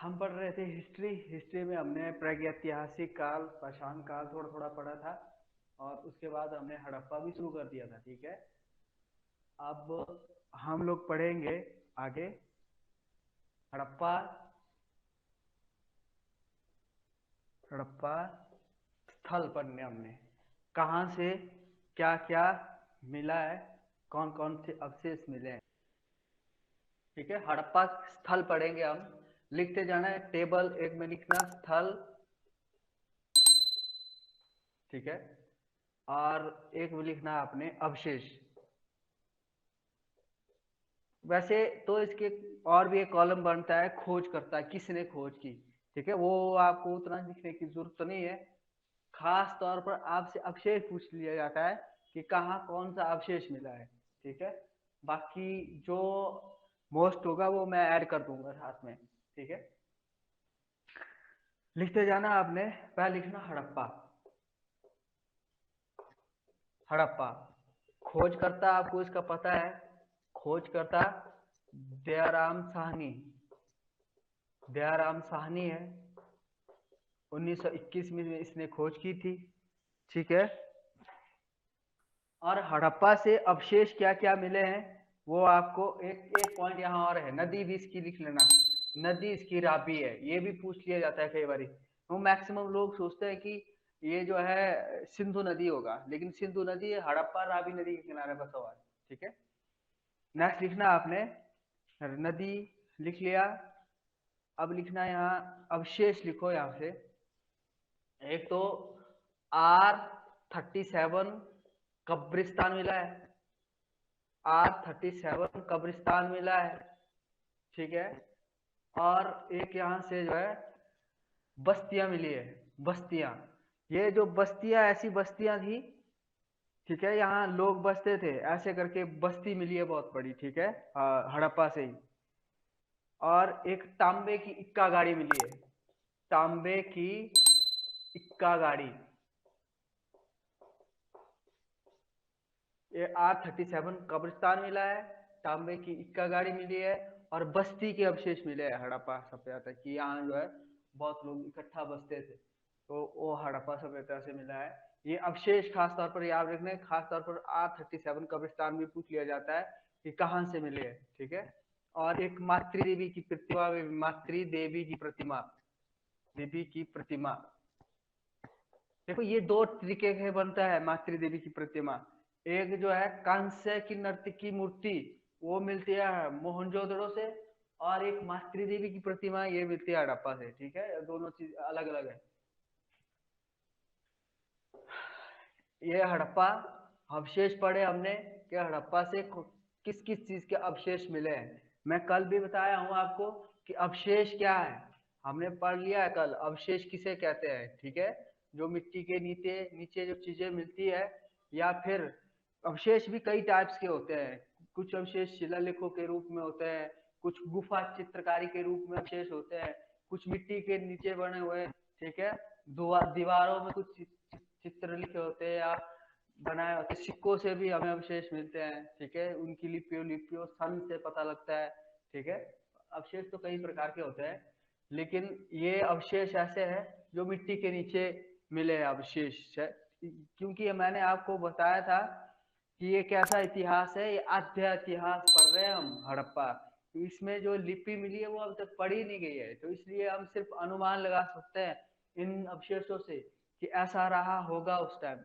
हम पढ़ रहे थे हिस्ट्री। हिस्ट्री में हमने प्रागैतिहासिक काल, पाषाण काल थोड़ा थोड़ा पढ़ा था, और उसके बाद हमने हड़प्पा भी शुरू कर दिया था। ठीक है, अब हम लोग पढ़ेंगे आगे हड़प्पा। हड़प्पा स्थल पढ़ने हमने कहाँ से क्या क्या मिला है, कौन कौन से अवशेष मिले हैं। ठीक है, हड़प्पा स्थल पढ़ेंगे हम। लिखते जाना है, टेबल एक में लिखना स्थल। ठीक है, और एक में लिखना आपने अवशेष। वैसे तो इसके और भी एक कॉलम बनता है, खोज करता है, किसने खोज की। ठीक है, वो आपको उतना लिखने की जरूरत तो नहीं है। खास तौर पर आपसे अवशेष पूछ लिया जाता है कि कहाँ कौन सा अवशेष मिला है। ठीक है, बाकी जो मोस्ट होगा वो मैं ऐड कर दूंगा साथ में। ठीक है, लिखते जाना आपने। पहले लिखना हड़प्पा। हड़प्पा खोजकर्ता आपको इसका पता है। खोजकर्ता दयाराम साहनी। दयाराम साहनी है। 1921 में इसने खोज की थी। ठीक है, और हड़प्पा से अवशेष क्या क्या मिले हैं वो आपको एक एक पॉइंट यहाँ और है, नदी भी इसकी लिख लेना। नदी इसकी रावी है, ये भी पूछ लिया जाता है कई बार। वो मैक्सिमम लोग सोचते हैं कि ये जो है सिंधु नदी होगा, लेकिन सिंधु नदी हड़प्पा रावी नदी के किनारे बसा हुआ है। ठीक है, नेक्स्ट लिखना आपने नदी लिख लिया। अब लिखना यहाँ अवशेष लिखो। यहाँ से एक तो R37 कब्रिस्तान मिला है। R37 कब्रिस्तान मिला है। ठीक है, और एक यहाँ से जो है बस्तियां मिली है। बस्तियां, ये जो बस्तियां ऐसी बस्तियां थी, ठीक है, यहाँ लोग बसते थे, ऐसे करके बस्ती मिली है बहुत बड़ी। ठीक है, हड़प्पा से ही। और एक तांबे की इक्का गाड़ी मिली है। तांबे की इक्का गाड़ी, ये R37 कब्रिस्तान मिला है, तांबे की इक्का गाड़ी मिली है, और बस्ती के अवशेष मिले हैं हड़प्पा सभ्यता की। यहाँ जो है बहुत लोग इकट्ठा बसते थे, तो वो हड़प्पा सभ्यता से मिला है। ये अवशेष खास तौर पर याद रखना है। खास तौर पर R37 कब्रिस्तान भी पूछ लिया जाता है कि कहाँ से मिले हैं। ठीक है, और एक मातृ देवी की प्रतिमा, मातृ देवी की प्रतिमा, देवी की प्रतिमा। देखो ये दो तरीके के बनता है मातृ देवी की प्रतिमा। एक जो है कांस्य की नर्तकी मूर्ति, वो मिलती है मोहनजोदड़ो से, और एक मातृ देवी की प्रतिमा ये मिलती है हड़प्पा से। ठीक है, दोनों चीज अलग अलग है। ये हड़प्पा अवशेष पढ़े हमने कि हड़प्पा से किस किस चीज के अवशेष मिले हैं। मैं कल भी बताया हूं आपको कि अवशेष क्या है, हमने पढ़ लिया है कल अवशेष किसे कहते हैं। ठीक है, जो मिट्टी के नीचे नीचे जो चीजें मिलती है, या फिर अवशेष भी कई टाइप्स के होते हैं। कुछ अवशेष शिलालेखों के रूप में होते हैं, कुछ गुफा चित्रकारी के रूप में अवशेष होते हैं, कुछ मिट्टी के नीचे बने हुए। ठीक है, दीवारों में कुछ चित्र लिखे होते हैं या बनाए होते, सिक्कों से भी हमें अवशेष मिलते हैं। ठीक है, उनकी लिपियों लिपियों सन से पता लगता है। ठीक है, अवशेष तो कई प्रकार के होते हैं, लेकिन ये अवशेष ऐसे हैं जो मिट्टी के नीचे मिले अवशेष है। क्योंकि मैंने आपको बताया था कि ये कैसा इतिहास है, ये आद्य इतिहास पढ़ रहे हैं हम हड़प्पा। तो इसमें जो लिपि मिली है वो अब तक पढ़ी नहीं गई है, तो इसलिए हम सिर्फ अनुमान लगा सकते हैं इन अवशेषों से कि ऐसा रहा होगा उस टाइम।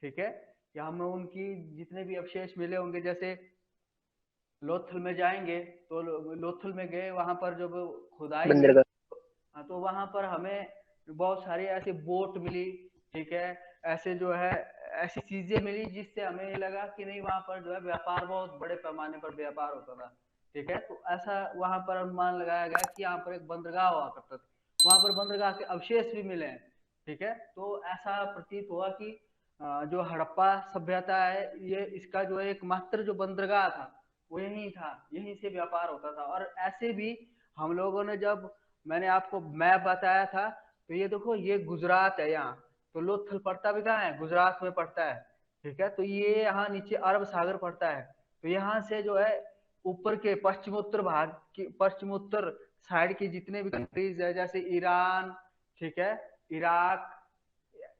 ठीक है, या हमें उनकी जितने भी अवशेष मिले होंगे, जैसे लोथल में जाएंगे तो लोथल में गए, वहां पर जब खुदाई हुई, बंदरगाह। तो वहां पर हमें बहुत सारी ऐसी बोट मिली। ठीक है, ऐसे जो है ऐसी चीजें मिली जिससे हमें लगा कि नहीं वहां पर जो है व्यापार बहुत बड़े पैमाने पर व्यापार होता था। ठीक है, तो ऐसा वहां पर अनुमान लगाया गया कि यहाँ पर एक बंदरगाह हुआ करता था, वहां पर बंदरगाह के अवशेष भी मिले हैं। ठीक है, तो ऐसा प्रतीत हुआ कि जो हड़प्पा सभ्यता है, ये इसका जो एकमात्र जो बंदरगाह था वो यही था, यहीं से व्यापार होता था। और ऐसे भी हम लोगों ने जब मैंने आपको मैप बताया था, तो ये देखो ये गुजरात है यहाँ, तो लोथल पड़ता भी कहाँ है, गुजरात में पड़ता है। ठीक है। तो ये यहाँ नीचे अरब सागर पड़ता है। तो यहाँ से जो है ऊपर के पश्चिमोत्तर भाग की पश्चिमोत्तर साइड के जितने भी कंट्रीज है, जैसे ईरान, ठीक है, इराक,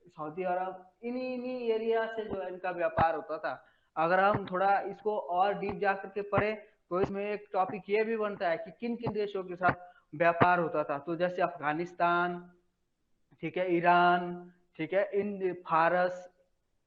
सऊदी अरब, इन्हीं इन्हीं एरिया से जो है इनका व्यापार होता था। अगर हम थोड़ा इसको और डीप जा करके पढ़े तो इसमें एक टॉपिक ये भी बनता है कि किन किन देशों के साथ व्यापार होता था। तो जैसे अफगानिस्तान, ठीक है, ईरान, ठीक है, इन फारस,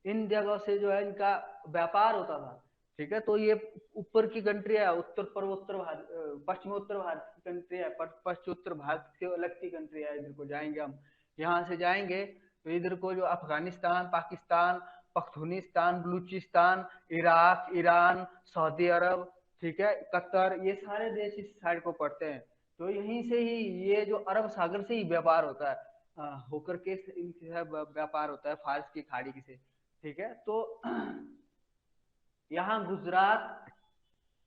इन जगहों से जो है इनका व्यापार होता था। ठीक है। तो ये ऊपर की कंट्री है, उत्तर पूर्वोत्तर भारत, पश्चिमोत्तर भारत की कंट्री है, पश्चिमोत्तर भारत से अलग की कंट्री है। इधर को जाएंगे हम, यहाँ से जाएंगे तो इधर को जो Afghanistan, Pakistan, Pakhtunistan, Balochistan, Iraq, Iran, Saudi Arab, ठीक है, कतर, ये सारे देश इस साइड को पड़ते हैं। तो यहीं से ही ये जो अरब सागर से ही व्यापार होता है, होकर के इनसे व्यापार होता है फारस की खाड़ी से। ठीक है। तो यहाँ गुजरात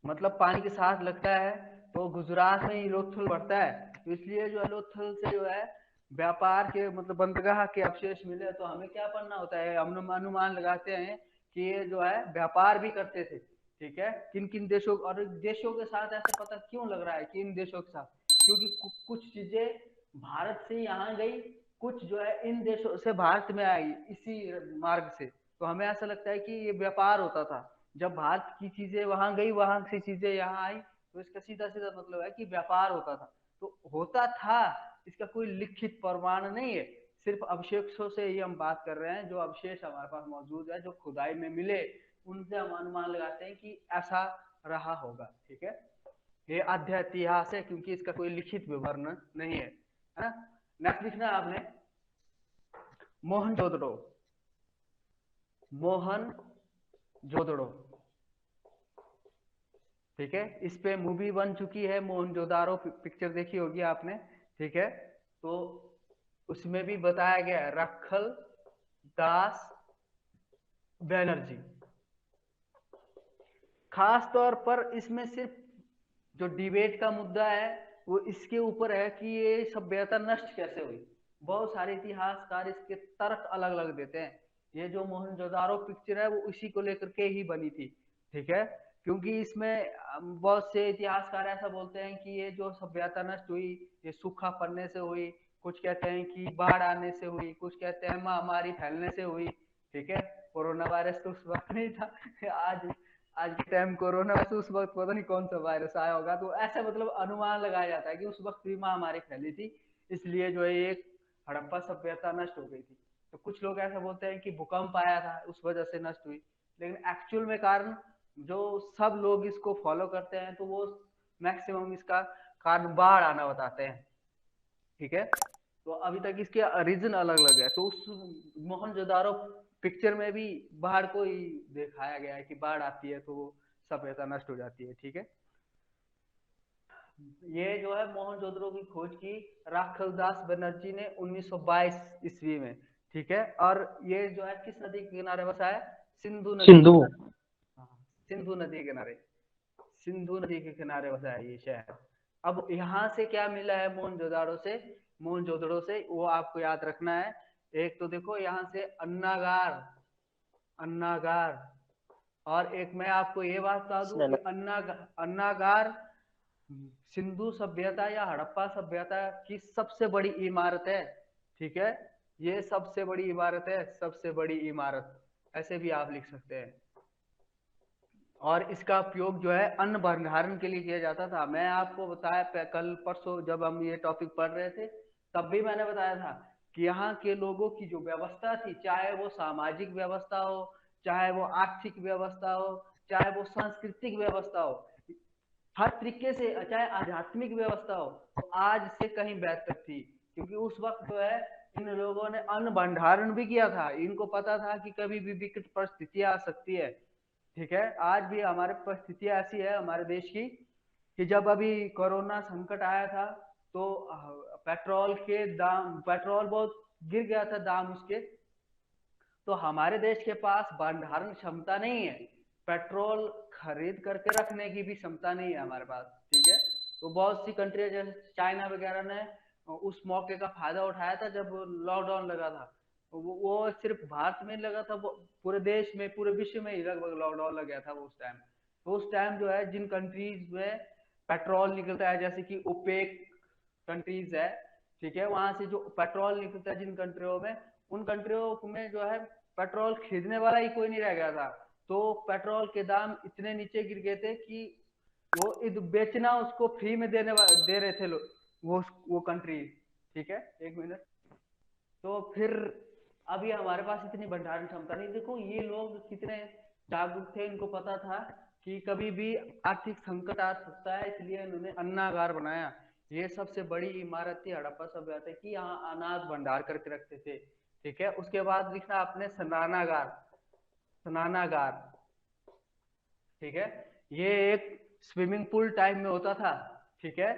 मतलब पानी के साथ लगता है, तो गुजरात में ही लोथल पड़ता है। तो इसलिए जो है लोथल से जो है व्यापार के मतलब बंदरगाह के अवशेष मिले। तो हमें क्या पढ़ना होता है, हम अनुमान लगाते हैं कि ये जो है व्यापार भी करते थे। ठीक है। किन किन देशों और देशों के साथ ऐसे पता क्यों लग रहा है कि इन देशों के साथ, क्योंकि कुछ चीजें भारत से यहाँ गई, कुछ जो है इन देशों से भारत में आई इसी मार्ग से। तो हमें ऐसा लगता है कि ये व्यापार होता था। जब भारत की चीजें वहां गई, वहां से चीजें यहाँ आई, तो इसका सीधा सीधा मतलब है कि व्यापार होता था। तो होता था, इसका कोई लिखित प्रमाण नहीं है, सिर्फ अवशेषों से ही हम बात कर रहे हैं। जो अवशेष हमारे पास मौजूद है, जो खुदाई में मिले, उनसे हम अनुमान लगाते हैं कि ऐसा रहा होगा। ठीक है। ये आध्या इतिहास है, क्योंकि इसका कोई लिखित विवरण नहीं है। नेक्स्ट लिखना है आपने, मोहनजोदड़ो। मोहनजोदड़ो, ठीक है। इस पे मूवी बन चुकी है, मोहनजोदारो पिक्चर देखी होगी आपने। ठीक है। तो उसमें भी बताया गया है रखल दास बनर्जी। खास तौर पर इसमें सिर्फ जो डिबेट का मुद्दा है वो इसके ऊपर है कि ये सभ्यता नष्ट कैसे हुई। बहुत सारे इतिहासकार इसके तर्क अलग अलग देते हैं। ये जो मोहनजोदारो पिक्चर है वो इसी को लेकर के ही बनी थी। ठीक है। क्योंकि इसमें बहुत से इतिहासकार ऐसा बोलते हैं कि ये जो सभ्यता नष्ट हुई, ये सूखा पड़ने से हुई, कुछ कहते हैं कि बाढ़ आने से हुई, कुछ कहते हैं महामारी फैलने से हुई। ठीक है। कोरोना वायरस तो उस वक्त नहीं था। आज आज के टाइम कोरोना से उस वक्त पता नहीं कौन सा वायरस आया होगा। तो ऐसा मतलब अनुमान लगाया जाता है कि उस वक्त भी महामारी फैली थी, इसलिए जो है एक हड़प्पा सभ्यता नष्ट हो गई थी। तो कुछ लोग ऐसा बोलते हैं कि भूकंप आया था उस वजह से नष्ट हुई। लेकिन एक्चुअल में कारण जो सब लोग इसको फॉलो करते हैं तो वो मैक्सिमम इसका कारण बाढ़ आना बताते हैं। ठीक है। तो अभी तक इसके रीजन अलग अलग है। तो उस मोहनजोदारो पिक्चर में भी बाढ़ को ही दिखाया गया है कि बाढ़ आती है तो सभ्यता नष्ट हो जाती है। ठीक है। ये जो है मोहनजोदड़ो की खोज की राखलदास बनर्जी ने 1922 ईस्वी में। ठीक है। और ये जो है किस नदी के किनारे बसा है, सिंधु नदी के सिंधु। किनारे। हाँ, सिंधु नदी के किनारे, सिंधु नदी के किनारे बसा है ये शहर। अब यहाँ से क्या मिला है मोहनजोदाड़ो से, मोहनजोदड़ो से वो आपको याद रखना है। एक तो देखो यहाँ से अन्नागार, अन्नागार, और एक मैं आपको ये बात बता दूं कि अन्नागार सिंधु सभ्यता या हड़प्पा सभ्यता की सबसे बड़ी इमारत है। ठीक है। ये सबसे बड़ी इमारत है, सबसे बड़ी इमारत, ऐसे भी आप लिख सकते हैं। और इसका उपयोग जो है अन्न भंडारण के लिए किया जाता था। मैं आपको बताया कल परसों जब हम ये टॉपिक पढ़ रहे थे, तब भी मैंने बताया था कि यहाँ के लोगों की जो व्यवस्था थी, चाहे वो सामाजिक व्यवस्था हो, चाहे वो आर्थिक व्यवस्था हो, चाहे वो सांस्कृतिक व्यवस्था हो, हर तरीके से, चाहे आध्यात्मिक व्यवस्था हो, तो आज से कहीं बेहतर थी। क्योंकि उस वक्त जो है इन लोगों ने अन्न भंडारण भी किया था। इनको पता था कि कभी भी विकट परिस्थितियां आ सकती है। ठीक है। आज भी हमारे परिस्थितियां ऐसी है हमारे देश की कि जब अभी कोरोना संकट आया था तो पेट्रोल के दाम, पेट्रोल बहुत गिर गया था दाम उसके। तो हमारे देश के पास भंडारण क्षमता नहीं है, पेट्रोल खरीद करके रखने की भी क्षमता नहीं है हमारे पास। ठीक है। तो बहुत सी कंट्री जैसे चाइना वगैरह ने उस मौके का फायदा उठाया था जब लॉकडाउन लगा था। वो सिर्फ भारत में लगा था, वो पूरे देश में, पूरे विश्व में ही लगभग लॉकडाउन लग गया था वो उस टाइम। तो उस टाइम जो है जिन कंट्रीज में पेट्रोल निकलता है, जैसे कि ओपेक कंट्रीज है, ठीक है, वहां से जो पेट्रोल निकलता है जिन कंट्रियों में, उन कंट्रियों में जो है पेट्रोल खरीदने वाला ही कोई नहीं रह गया था। तो पेट्रोल के दाम इतने नीचे गिर गए थे कि वो बेचना उसको फ्री में दे रहे थे लोग, वो कंट्री। ठीक है, एक मिनट। तो फिर अभी हमारे पास इतनी भंडारण क्षमता नहीं। देखो ये लोग कितने जागरूक थे, इनको पता था कि कभी भी आर्थिक संकट आ सकता है, इसलिए इन्होंने अन्नागार बनाया। ये सबसे बड़ी इमारत थी हड़प्पा सभ्यता की, यहाँ अनाज भंडार करके रखते थे। ठीक है, उसके बाद लिखना आपने स्नानागार। स्नानागार, ठीक है, ये एक स्विमिंग पूल टाइप में होता था। ठीक है,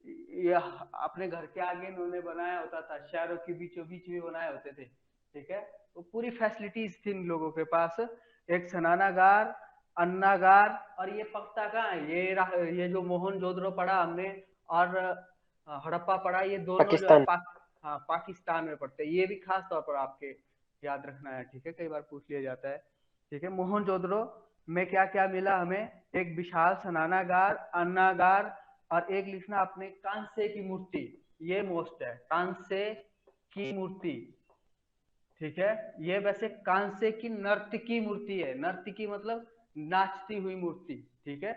ये अपने घर के आगे इन्होंने बनाया होता था, शहरों के बीचों बीच भी बनाए होते थे। ठीक है, तो पूरी फैसिलिटीज थी इन लोगों के पास। एक स्नानागार, अन्नागार, और ये पक्ता कहाँ है, ये जो मोहनजोदड़ो पढ़ा हमने और हड़प्पा पढ़ा, ये दोनों जो है पाकिस्तान। हाँ पाकिस्तान में पड़ते हैं। ये भी खास तौर पर आपके याद रखना है। ठीक है, कई बार पूछ लिया जाता है। ठीक है, मोहनजोदड़ो में क्या क्या मिला हमें, एक विशाल स्नानागार, अन्नागार, और एक लिखना आपने कांसे की मूर्ति। ये मोस्ट है, कांसे की मूर्ति। ठीक है, ये वैसे कांसे की नर्तकी मूर्ति है। नर्तकी मतलब नाचती हुई मूर्ति। ठीक है,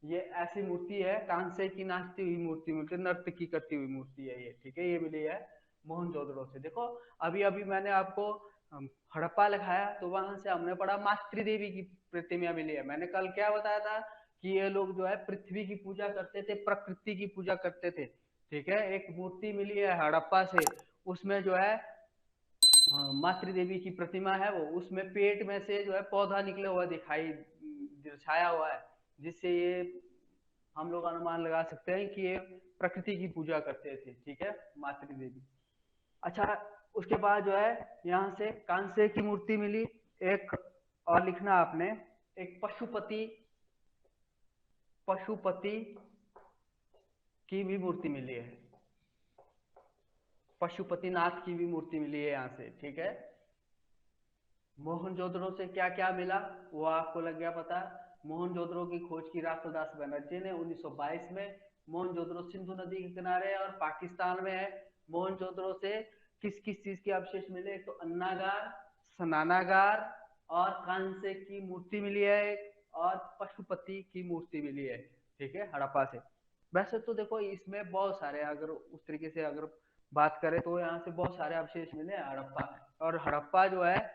ये ऐसी मूर्ति है, कांसे की नाचती हुई मूर्ति, मतलब नर्तकी करती हुई मूर्ति है ये। ठीक है, ये मिली है मोहनजोदड़ो से। देखो अभी अभी मैंने आपको हड़प्पा लिखाया, तो वहां से हमने पढ़ा मातृ देवी की प्रतिमा मिली है। मैंने कल क्या बताया था कि ये लोग जो है पृथ्वी की पूजा करते थे, प्रकृति की पूजा करते थे। ठीक है, एक मूर्ति मिली है हड़प्पा से, उसमें जो है मातृ देवी की प्रतिमा है, वो उसमें पेट में से जो है पौधा निकले हुआ दिखाई दर्शाया हुआ है, जिससे ये हम लोग अनुमान लगा सकते हैं कि ये प्रकृति की पूजा करते थे। ठीक है, मातृ देवी। अच्छा, उसके बाद जो है यहाँ से कांसे की मूर्ति मिली एक, और लिखना आपने एक पशुपति, पशुपति की भी मूर्ति मिली है। पशुपतिनाथ की भी मूर्ति मिली है यहाँ से। ठीक है, मोहनजोदड़ो से क्या क्या मिला वो आपको लग गया पता। मोहनजोदड़ो की खोज की राष्ट्रदास बनर्जी ने 1922 में। मोहनजोदड़ो सिंधु नदी के किनारे है और पाकिस्तान में है। मोहनजोदड़ो से किस किस चीज के अवशेष मिले, एक तो अन्नागार, स्नानागार, और कांसे की मूर्ति मिली है एक, और पशुपति की मूर्ति मिली है। ठीक है, हड़प्पा से। वैसे तो देखो इसमें बहुत सारे, अगर उस तरीके से अगर बात करें तो यहाँ से बहुत सारे अवशेष मिले हड़प्पा। और हड़प्पा जो है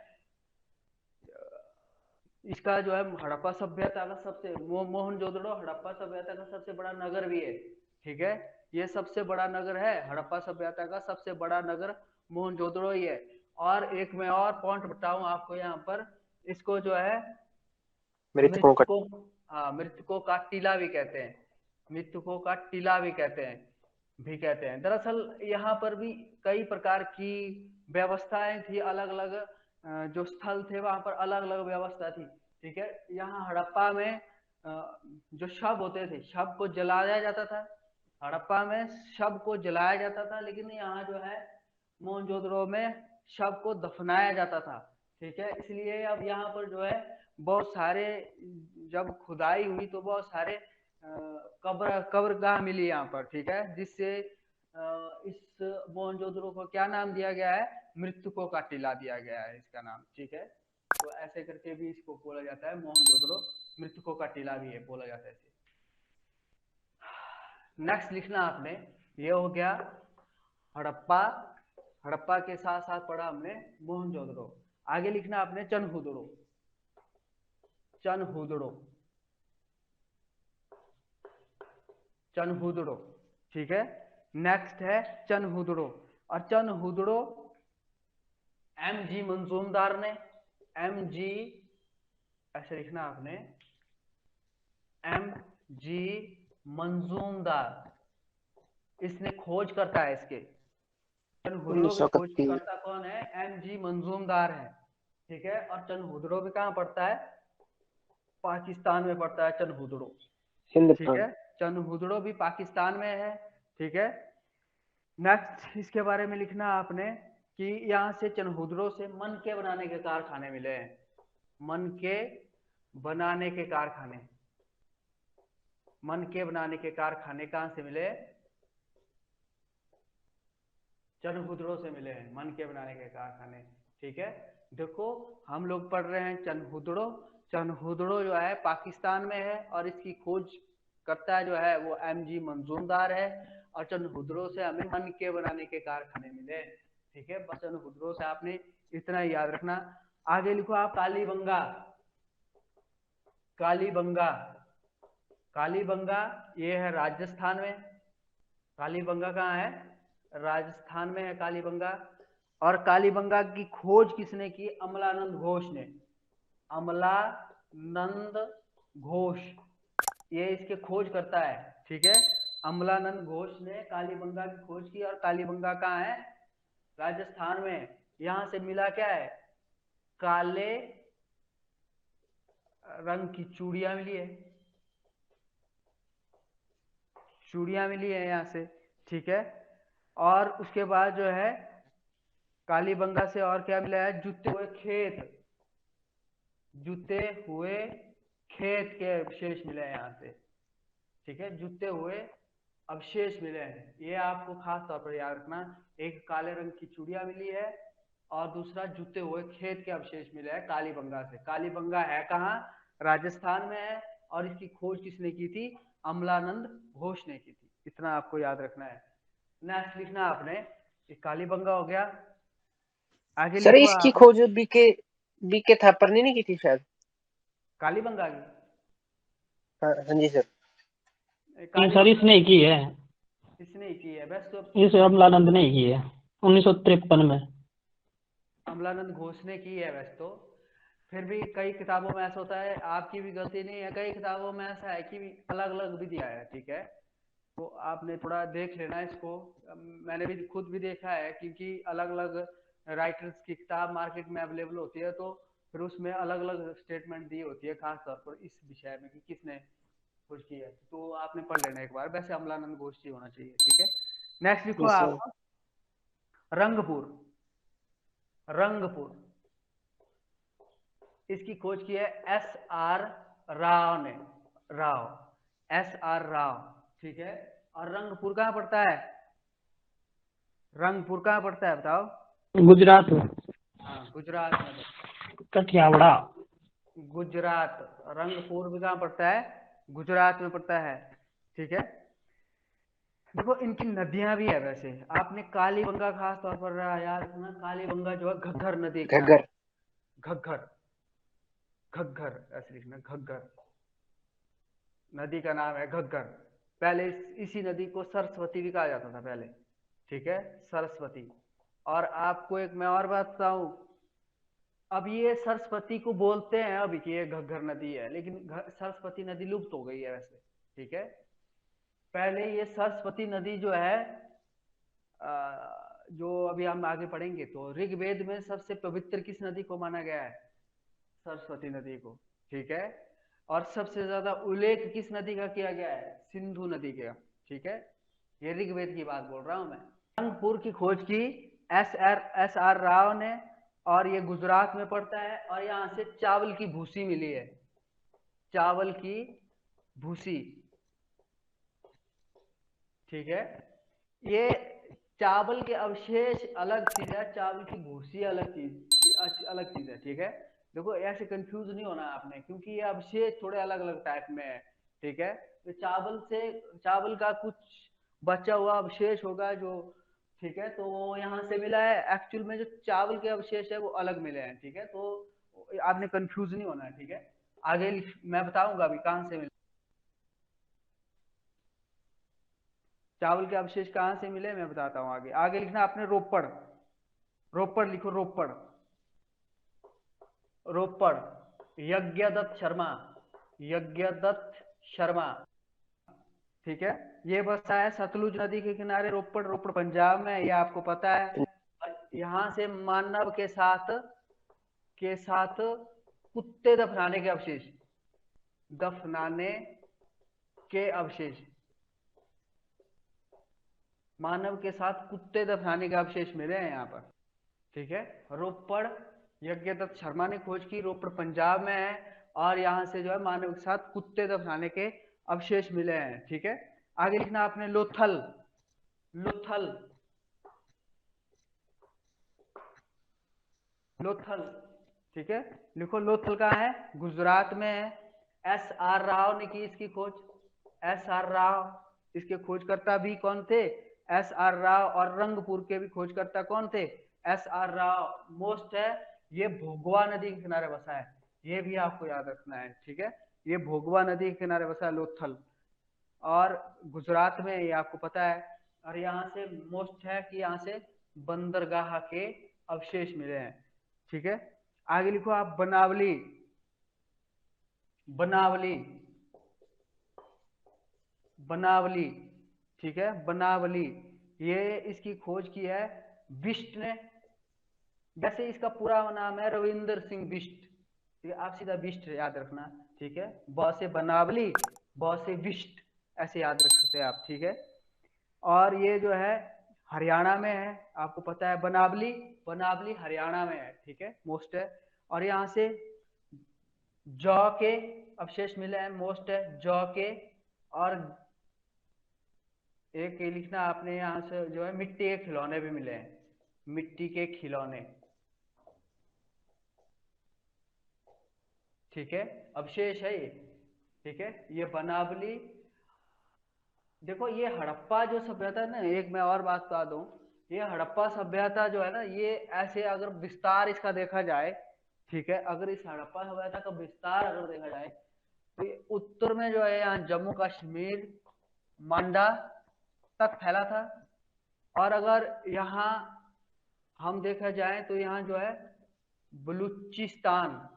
इसका जो है हड़प्पा सभ्यता का सबसे, मोहनजोदड़ो हड़प्पा सभ्यता का सबसे बड़ा नगर भी है। ठीक है, ये सबसे बड़ा नगर है, हड़प्पा सभ्यता का सबसे बड़ा नगर मोहनजोदड़ो ही है। और एक मैं और पॉइंट बताऊं आपको यहाँ पर, इसको जो है मृतकों का। मृतकों, हाँ मृतकों का टीला भी कहते हैं। मृतकों का टीला भी कहते हैं, भी कहते हैं। दरअसल यहाँ पर भी कई प्रकार की व्यवस्थाएं थी, अलग अलग जो स्थल थे वहां पर अलग अलग व्यवस्था थी। ठीक है, यहाँ हड़प्पा में जो शव होते थे, शव को जलाया जाता था। हड़प्पा में शव को जलाया जाता था, लेकिन यहाँ जो है मोहनजोदड़ो में शव को दफनाया जाता था। ठीक है, इसलिए अब यहाँ पर जो है बहुत सारे, जब खुदाई हुई तो बहुत सारे कब्रगाह मिली यहाँ पर। ठीक है, जिससे इस मोहनजोदड़ो को क्या नाम दिया गया है, मृतकों का टीला दिया गया है इसका नाम। ठीक है, तो ऐसे करके भी इसको बोला जाता है, मोहनजोदड़ो मृतकों का टीला भी है, बोला जाता है इसे। नेक्स्ट लिखना आपने, ये हो गया हड़प्पा। हड़प्पा के साथ साथ पढ़ा हमने मोहनजोदड़ो। आगे लिखना आपने चनहुदड़ो। चनहुदड़ो, चनहुदड़ो। ठीक है, नेक्स्ट है चनहुदड़ो। और चनहुदड़ो एम जी मंजूमदार ने, एम जी, ऐसे लिखना आपने एम जी मंजूमदार, इसने खोज करता है इसके। चनहुदड़ो के खोज 1931। करता कौन है, एम जी मंजूमदार है। ठीक है, और चनहुदड़ो भी कहाँ पड़ता है, पाकिस्तान में पड़ता है चनहुदड़ो। सिंध ठीक प्रांत। है, चनहुदड़ो भी पाकिस्तान में है। ठीक है, नेक्स्ट इसके बारे में लिखना आपने, कि यहाँ से चनहुदरों से मन के बनाने के कारखाने मिले हैं। मन के बनाने के कारखाने, मन के बनाने के कारखाने कहां से मिले? चनहुदरों से मिले हैं मन के बनाने के कारखाने। ठीक है, देखो हम लोग पढ़ रहे हैं चनहुदड़ो। चनहुदड़ो जो है पाकिस्तान में है और इसकी खोज करता है जो है वो एमजी मंजूमदार है। और चनहुदड़ो से हमें मन के बनाने के कारखाने मिले। ठीक है, बस चनहुदड़ो से आपने इतना ही याद रखना। आगे लिखो आप कालीबंगा। कालीबंगा, कालीबंगा ये है राजस्थान में। कालीबंगा कहाँ है? राजस्थान में है कालीबंगा। और कालीबंगा की खोज किसने की? अमलानंद घोष ने। अमलानंद घोष ये इसके खोज करता है। ठीक है, अमलानंद घोष ने कालीबंगा की खोज की। और कालीबंगा कहाँ है? राजस्थान में। यहां से मिला क्या है? काले रंग की चूड़ियां मिली है, चूड़ियां मिली है यहां से। ठीक है, और उसके बाद जो है कालीबंगा से और क्या मिला है? जुते हुए खेत, जुते हुए खेत के अवशेष मिले हैं यहाँ से। ठीक है, जुते हुए अवशेष मिले हैं, ये आपको खास तौर पर याद रखना। एक काले रंग की चूड़ियां मिली है और दूसरा जुते हुए खेत के अवशेष मिले हैं कालीबंगा से। कालीबंगा है कहाँ? राजस्थान में है। और इसकी खोज किसने की थी? अमलानंद घोष ने की थी। इतना आपको याद रखना है। नेक्स्ट लिखना आपने, ये कालीबंगा हो गया। आगे सर लिखो इसकी आप। खोज बीके थापर ने नहीं की थी शायद? कालीबंगा की? हाँ हाँ जी सर। नहीं सर, कालीबंगा इसने की है, इसने की है बस। तो इस अमलानंद ने की है 1953 में। अमलानंद घोष ने की है वैसे तो। फिर भी कई किताबों में ऐसा होता है, आपकी भी गलती नहीं है, कई किताबों में ऐसा है कि अलग अलग भी दिया है। ठीक है, तो आपने थोड़ा देख लेना इसको। मैंने भी खुद भी देखा है, क्योंकि अलग अलग राइटर्स की किताब मार्केट में अवेलेबल होती है, तो फिर उसमें अलग अलग स्टेटमेंट दी होती है, खास तौर पर इस विषय में कि किसने खोज की है। तो आपने पढ़ लेना एक बार। वैसे अमलानंद घोष जी होना चाहिए। ठीक है, नेक्स्ट लिखो यस सर। आप। रंगपुर, रंगपुर इसकी खोज की है एस आर राव ने। Rao, S R Rao. ठीक है, और रंगपुर कहाँ पड़ता है? रंगपुर कहाँ पड़ता है बताओ? गुजरात, हाँ, गुजरात में। कठियावाड़ा। गुजरात, रंगपुर भी कहाँ पड़ता है? गुजरात में पड़ता है। ठीक है, देखो इनकी नदियां भी है वैसे। आपने कालीबंगा खास तौर पर याद रखना, कालीबंगा जो है घग्गर नदी के नाम। घग्गर। घग्गर, घग्गर ऐसे लिखना, घग्गर नदी का नाम है घग्गर। पहले इसी नदी को सरस्वती भी कहा जाता था पहले। ठीक है, सरस्वती। और आपको एक मैं और बात बताऊं, अब ये सरस्वती को बोलते हैं अभी कि ये घग्गर नदी है, लेकिन सरस्वती नदी लुप्त हो गई है वैसे। ठीक है, पहले ये सरस्वती नदी जो है जो अभी हम आगे पढ़ेंगे, तो ऋग्वेद में सबसे पवित्र किस नदी को माना गया है? सरस्वती नदी को। ठीक है, और सबसे ज्यादा उल्लेख किस नदी का किया गया है? सिंधु नदी का। ठीक है, ये ऋग्वेद की बात बोल रहा हूं मैं। रंगपुर की खोज की एस आर राव ने, और ये गुजरात में पड़ता है। और यहाँ से चावल की भूसी मिली है, चावल की भूसी। ठीक है, ये चावल के अवशेष अलग चीज है, चावल की भूसी अलग चीज है। ठीक है, देखो ऐसे कंफ्यूज नहीं होना आपने, क्योंकि ये अवशेष थोड़े अलग अलग टाइप में है। ठीक है, तो चावल का कुछ बचा हुआ अवशेष होगा जो, ठीक है, तो वो यहाँ से मिला है। एक्चुअल में जो चावल के अवशेष है वो अलग मिले हैं। ठीक है, तो आपने कंफ्यूज नहीं होना है। ठीक है, आगे मैं बताऊंगा अभी कहां से मिले चावल के अवशेष, कहां से मिले मैं बताता हूं आगे। आगे लिखना आपने रोपड़, रोपड़ लिखो, रोपड़। रोपड़, यज्ञदत्त शर्मा, यज्ञदत्त शर्मा। ठीक है, ये बसता है सतलुज नदी के किनारे। रोपड़, रोपड़ पंजाब में, ये आपको पता है। यहां से मानव के साथ कुत्ते दफनाने के अवशेष, दफनाने के अवशेष, मानव के साथ कुत्ते दफनाने के अवशेष मिले हैं यहाँ पर। ठीक है। रोपड़ यज्ञदत्त शर्मा ने खोज की, रोपड़ पंजाब में है, और यहाँ से जो है मानव के साथ कुत्ते दफनाने के अवशेष मिले हैं। ठीक है, आगे लिखना आपने लोथल। लोथल, लोथल, ठीक है, लिखो लोथल कहाँ है, गुजरात में है। एस आर राव ने की इसकी खोज, एस आर राव, इसके खोजकर्ता भी कौन थे, एस आर राव, और रंगपुर के भी खोजकर्ता कौन थे, एस आर राव। मोस्ट है, ये भोगवा नदी के किनारे बसा है, ये भी आपको याद रखना है। ठीक है, ये भोगवा नदी के किनारे बसा है लोथल, और गुजरात में, ये आपको पता है। और यहाँ से मोस्ट है कि यहाँ से बंदरगाह के अवशेष मिले हैं। ठीक है, आगे लिखो आप बनावली। बनावली, बनावली, ठीक है, बनावली, ये इसकी खोज की है बिष्ट ने। वैसे इसका पूरा नाम है रविंदर सिंह बिष्ट, ठीक है, आप सीधा बिष्ट याद रखना। ठीक है, ब से बनावली, ब से बिष्ट, ऐसे याद रख सकते हैं आप। ठीक है, और ये जो है हरियाणा में है, आपको पता है बनावली, बनावली हरियाणा में है। ठीक है, मोस्ट है, और यहाँ से जौ के अवशेष मिले हैं, मोस्ट है जौ के। और एक ये लिखना आपने यहाँ से जो है मिट्टी के खिलौने भी मिले हैं, मिट्टी के खिलौने। ठीक है, अवशेष है ये। ठीक है, ये बनावली। देखो ये हड़प्पा जो सभ्यता है ना, एक मैं और बात बता दूं, ये हड़प्पा सभ्यता जो है ना, ये ऐसे अगर विस्तार इसका देखा जाए, ठीक है, अगर इस हड़प्पा सभ्यता का विस्तार अगर देखा जाए, तो ये उत्तर में जो है यहाँ जम्मू कश्मीर मांडा तक फैला था। और अगर यहाँ हम देखा जाए तो यहाँ जो है बलूचिस्तान,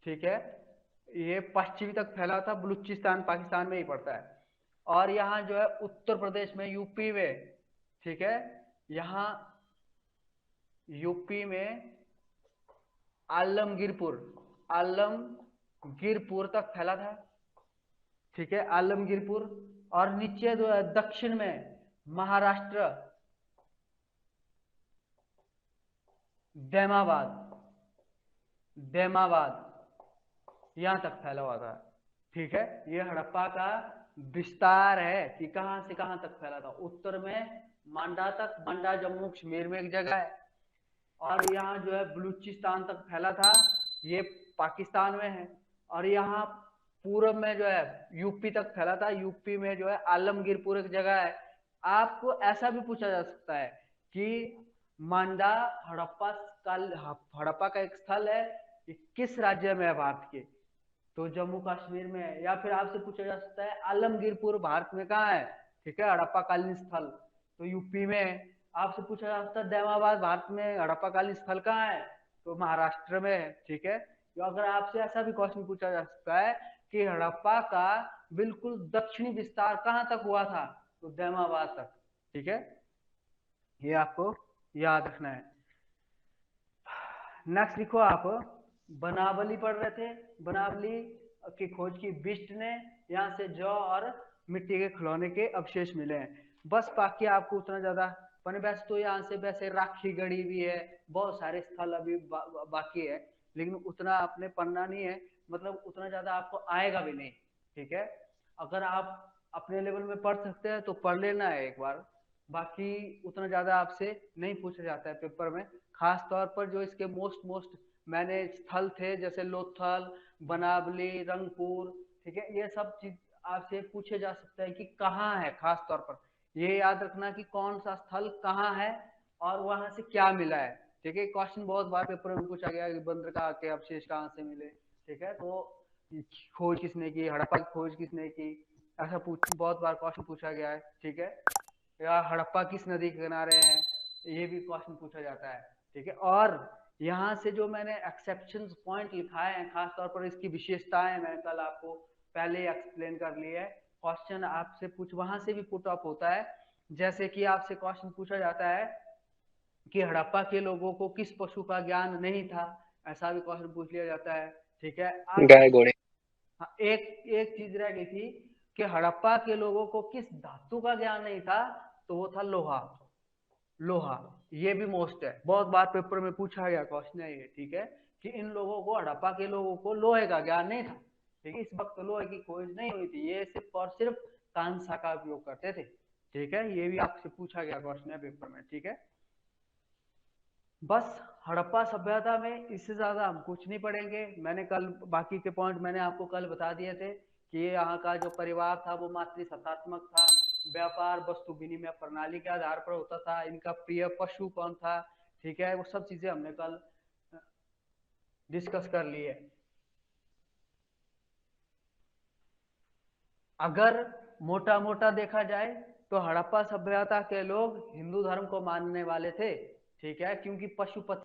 ठीक है, ये पश्चिमी तक फैला था, बलूचिस्तान पाकिस्तान में ही पड़ता है। और यहाँ जो है उत्तर प्रदेश में, यूपी में, ठीक है, यहाँ यूपी में आलमगीरपुर, आलमगीरपुर तक फैला था। ठीक है, आलमगीरपुर। और नीचे जो है दक्षिण में महाराष्ट्र, दैमाबाद, दैमाबाद, यहां तक फैला हुआ था। ठीक है, ये हड़प्पा का विस्तार है कि कहां से कहां तक फैला था। उत्तर में मांडा तक, मांडा जम्मू कश्मीर में एक जगह है, और यहाँ जो है बलूचिस्तान तक फैला था, ये पाकिस्तान में है। और यहाँ पूर्व में जो है यूपी तक फैला था, यूपी में जो है आलमगीरपुर एक जगह है। आपको ऐसा भी पूछा जा सकता है कि मांडा हड़प्पा हड़प्पा का एक स्थल है, किस राज्य में है भारत के, तो जम्मू कश्मीर में है। या फिर आपसे पूछा जा सकता है आलमगीरपुर भारत में कहाँ है, ठीक है, हड़प्पा कालीन स्थल, तो यूपी में है। आपसे पूछा जा सकता है दैमाबाद भारत में हड़प्पा कालीन स्थल कहाँ है, तो महाराष्ट्र में है। ठीक है, तो अगर आपसे ऐसा भी क्वेश्चन पूछा जा सकता है कि हड़प्पा का बिल्कुल दक्षिणी विस्तार कहाँ तक हुआ था, तो दैमाबाद तक। ठीक है, ये आपको याद रखना है। नेक्स्ट लिखो आप, बनावली पढ़ रहे थे, बनावली की खोज की बिष्ट ने, यहाँ से जौ और मिट्टी के खिलौने के अवशेष मिले हैं। बस बाकी आपको उतना ज्यादा वैसे तो यहाँ से वैसे राखी गढ़ी भी है, बहुत सारे स्थल अभी बाकी है, लेकिन उतना आपने पढ़ना नहीं है, मतलब उतना ज्यादा आपको आएगा भी नहीं। ठीक है, अगर आप अपने लेवल में पढ़ सकते हैं तो पढ़ लेना है एक बार, बाकी उतना ज्यादा आपसे नहीं पूछा जाता है पेपर में। खास तौर पर जो इसके मोस्ट मैंने स्थल थे, जैसे लोथल, बनावली, रंगपुर, ठीक है, ये सब चीज आपसे पूछे जा सकते हैं कि कहाँ है। खास तौर पर ये याद रखना कि कौन सा स्थल कहाँ है और वहां से क्या मिला है। ठीक है, क्वेश्चन बहुत बार पेपर में पूछा गया कि बंदरगाह के अवशेष कहाँ से मिले। ठीक है, तो खोज किसने की, हड़प्पा की खोज किसने की, ऐसा बहुत बार क्वेश्चन पूछा गया है। ठीक है, या हड़प्पा किस नदी के किनारे है, ये भी क्वेश्चन पूछा जाता है। ठीक है, और यहाँ से जो मैंने एक्सेप्शन पॉइंट लिखाए हैं, खास तौर पर इसकी विशेषताएं मैंने कल आपको पहले एक्सप्लेन कर ली है। क्वेश्चन आपसे वहां से भी पुट अप होता है, जैसे कि आपसे क्वेश्चन पूछा जाता है कि हड़प्पा के लोगों को किस पशु का ज्ञान नहीं था, ऐसा भी क्वेश्चन पूछ लिया जाता है। ठीक है, गाय घोड़े। हाँ, एक एक चीज रह गई थी कि हड़प्पा के लोगों को किस धातु का ज्ञान नहीं था, तो वो था लोहा। लोहा, ये भी मोस्ट है, बहुत बार पेपर में पूछा गया क्वेश्चन है ये, ठीक है, कि इन लोगों को, हड़प्पा के लोगों को लोहे का ज्ञान नहीं था, ठीक है, इस वक्त लोहे की खोज नहीं हुई थी, ये सिर्फ और सिर्फ कांसा का उपयोग करते थे, ठीक है, ये भी आपसे पूछा गया क्वेश्चन है पेपर में, ठीक है। बस हड़प्पा सभ्यता में इससे ज्यादा हम कुछ नहीं पढ़ेंगे, मैंने कल बाकी के पॉइंट मैंने आपको कल बता दिए थे कि ये यहाँ का जो परिवार था वो मातृसत्तात्मक था, व्यापार वस्तु विनिमय प्रणाली के आधार पर होता था, इनका प्रिय पशु कौन था, ठीक है, वो सब चीजें हमने कल डिस्कस कर ली है। अगर मोटा मोटा देखा जाए तो हड़प्पा सभ्यता के लोग हिंदू धर्म को मानने वाले थे, ठीक है, क्योंकि पशुपति